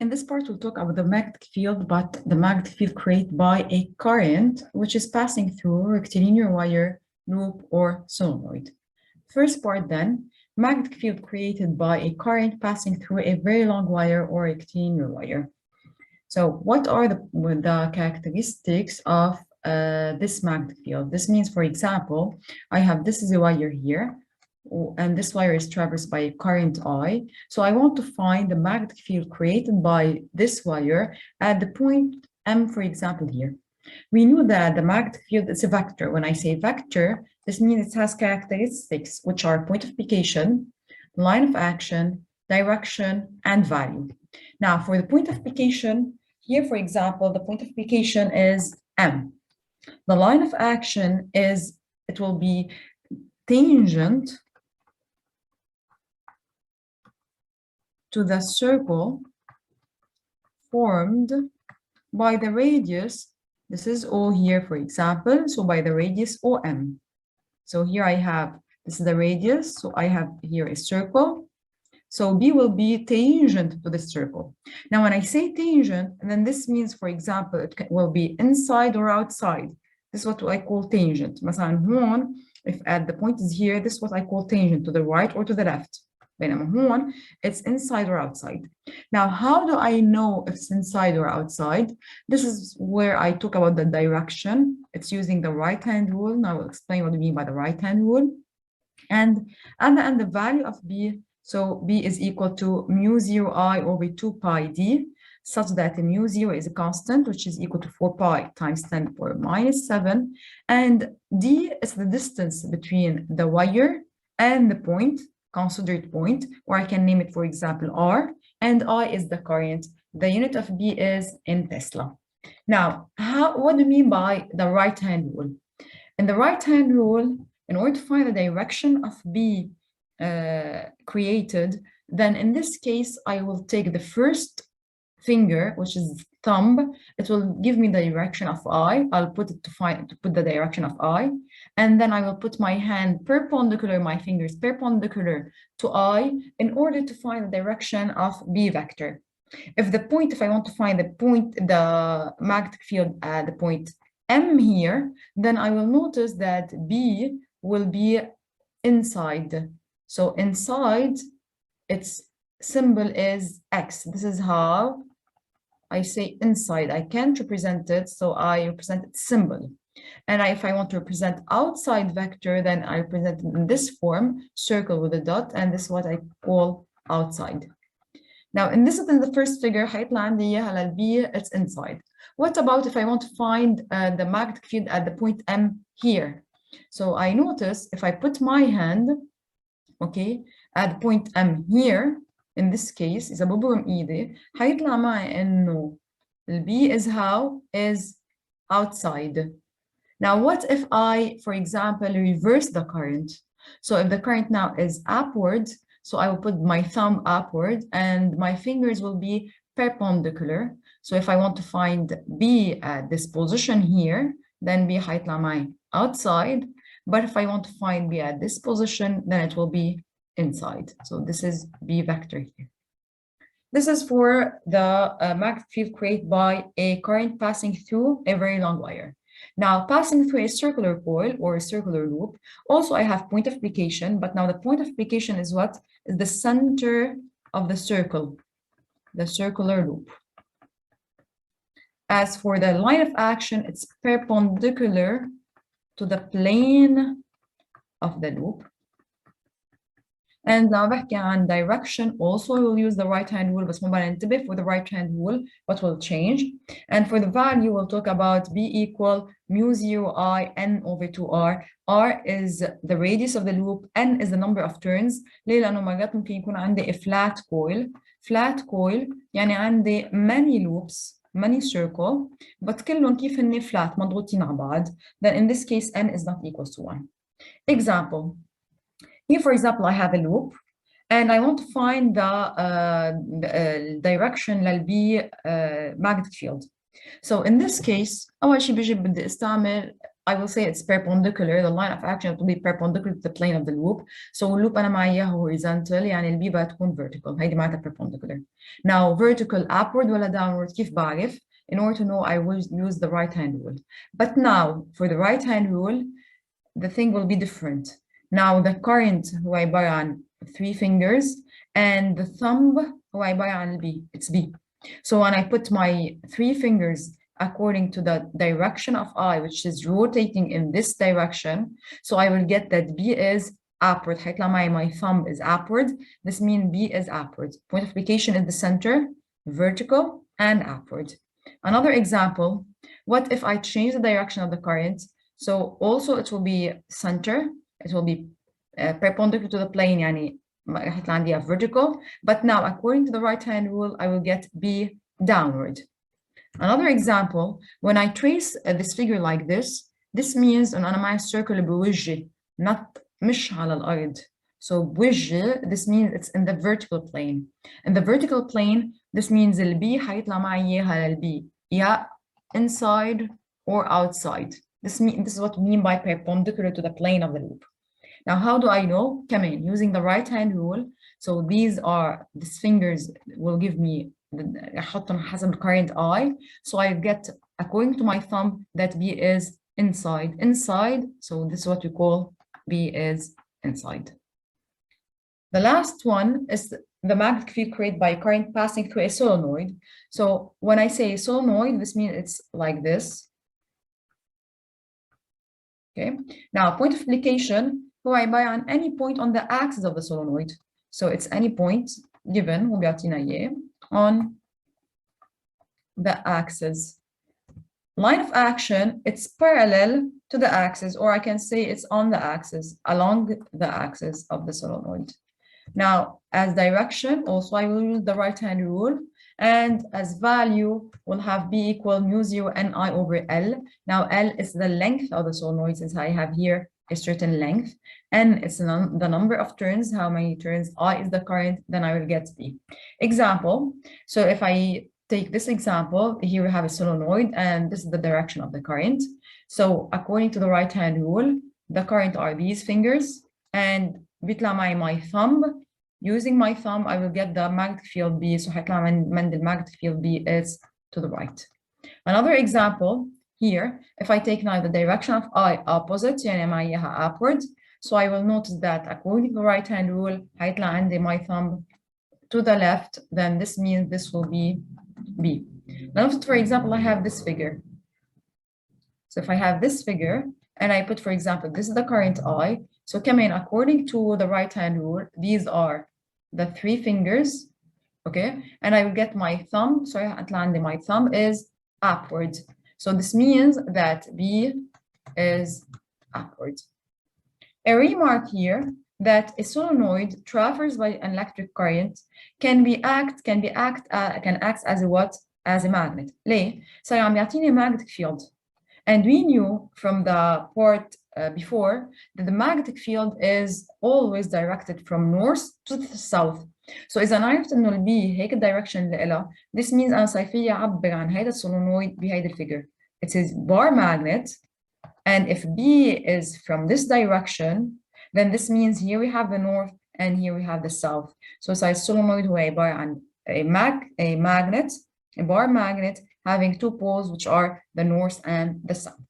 In this part, we'll talk about the magnetic field, but the magnetic field created by a current which is passing through a rectilinear wire, loop, or solenoid. First part then, magnetic field created by a current passing through a very long wire or rectilinear wire. So what are the characteristics of this magnetic field? This means, for example, this is a wire here, and this wire is traversed by a current I. So I want to find the magnetic field created by this wire at the point M, for example, here. We knew that the magnetic field is a vector. When I say vector, this means it has characteristics which are point of application, line of action, direction, and value. Now, for the point of application, here, for example, the point of application is M. The line of action is, it will be tangent to the circle formed by the radius. This is O here, for example, so by the radius OM. So here I have, this is the radius, so I have here a circle. So B will be tangent to this circle. Now, when I say tangent, then this means, for example, it will be inside or outside. This is what I call tangent. مثلا هون, if at the point is here, this is what I call tangent, to the right or to the left. بينما هون, it's inside or outside. Now, how do I know if it's inside or outside? This is where I talk about the direction. It's using the right-hand rule. Now I will explain what I mean by the right-hand rule. And at the end, the value of B, so B is equal to mu 0 I over 2 pi D, such that mu 0 is a constant, which is equal to 4 pi times 10 to the power minus 7. And D is the distance between the wire and the point, considered point, or I can name it, for example, R, and I is the current. The unit of B is in Tesla. Now, what do you mean by the right-hand rule? In the right-hand rule, in order to find the direction of B created, then in this case, I will take the first finger, which is thumb. It will give me the direction of I. I'll put it to put the direction of I, and then I will put my hand perpendicular, my fingers perpendicular to I, in order to find the direction of B vector. If I want to find the magnetic field at the point M here, then I will notice that B will be inside. So inside, its symbol is X. This is how I say inside. I can't represent it, so I represent its symbol. And if I want to represent outside vector, then I represent it in this form, circle with a dot, and this is what I call outside. Now, in the first figure, it's inside. What about if I want to find the magnetic field at the point M here? So I notice if I put my hand, okay, at the point M here, in this case, إذا ببرم إيدي هيطلع معي إنه B is outside. Now, what if I, for example, reverse the current? So if the current now is upward, so I will put my thumb upward and my fingers will be perpendicular. So if I want to find B at this position here, then B هيطلع معي outside. But if I want to find B at this position, then it will be inside. So this is B vector here. This is for the magnetic field created by a current passing through a very long wire. Now, passing through a circular coil or a circular loop, also I have point of application, but now the point of application is what? Is the center of the circle, the circular loop. As for the line of action, it's perpendicular to the plane of the loop. And now بحكي عن direction, also we'll use the right-hand rule, بس ما بننتبه for the right-hand rule, what will change. And for the value, we'll talk about B equal mu 0 I N over 2R. R is the radius of the loop, N is the number of turns. ليه؟ لأنه مرات ممكن يكون عندي a flat coil. Flat coil يعني عندي many loops, many circle, but كلهم كيف هني flat مضغوطين على بعض. Then in this case, N is not equals to 1. Example. Here, for example, I have a loop, and I want to find the direction للB magnetic field. So in this case, أول شيء بدي استعمل I will say it's perpendicular. The line of action will be perpendicular to the plane of the loop. So loop أنا معي إياها horizontal يعني البي بتكون vertical. هيدي معناتها perpendicular. Now vertical upward ولا downward كيف بعرف؟ In order to know, I will use the right hand rule. But now for the right hand rule, the thing will be different. Now the current هو عبارة عن 3 fingers and the thumb هو عبارة عن B. It's B. So when I put my 3 fingers according to the direction of I, which is rotating in this direction, so I will get that B is upward. My thumb is upward. This means B is upward. Point of application is the center, vertical, and upward. Another example, what if I change the direction of the current? So also it will be center, it will be perpendicular to the plane, يعني vertical, but now according to the right hand rule, I will get B downward. Another example, when I trace this figure like this means أن أنا معي circle بوجهي, not مش على الأرض. So بوجهي, this means it's in the vertical plane. In the vertical plane, this means البي حيطلع معي إياها للبي, yeah, inside or outside. This is what we mean by perpendicular to the plane of the loop. Now, how do I know? Come in, using the right hand rule. So these fingers will give me أحطهم حسب the current I. So I get, according to my thumb, that B is inside. So this is what we call B is inside. The last one is the magnetic field created by current passing through a solenoid. So when I say solenoid, this means it's like this. Okay. Now, point of application هو عبارة عن any point on the axis of the solenoid. So it's any point given هو بيعطينا إياه on the axis. Line of action, it's parallel to the axis, or I can say it's on the axis, along the axis of the solenoid. Now, as direction, also I will use the right-hand rule, and as value, we'll have B equal mu 0 Ni over L. Now, L is the length of the solenoid, since I have here a certain length. N is the number of turns, how many turns. I is the current, then I will get B. Example, so if I take this example, here we have a solenoid, and this is the direction of the current. So according to the right-hand rule, the current are these fingers, and بيطلع معي my thumb. Using my thumb, I will get the magnetic field B. So هيطلع من the magnetic field B is to the right. Another example here, if I take now the direction of I opposite, يعني معي إياها upward, so I will notice that according to the right-hand rule, هيطلع عندي my thumb to the left, then this means this will be B. Now, for example, I have this figure. So if I have this figure, and I put, for example, this is the current I, so come in, according to the right-hand rule, these are the 3 fingers, okay? And I will get my thumb, sorry, my thumb is upward. So this means that B is upward. A remark here that a solenoid traversed by an electric current can act as a what? As a magnet. ليه؟ So عم يعطيني magnetic field. And we knew from the part before that the magnetic field is always directed from north to the south. So إذا عرفت إنه البي هيك الدايركشن اللي لها, this means أنا صيفية أعبر عن هيدا السولونويد بهيدا الفيجر. It is bar magnet, and if B is from this direction, then this means here we have the north and here we have the south. So it's a solenoid هو عبارة عن a bar magnet having 2 poles, which are the north and the south.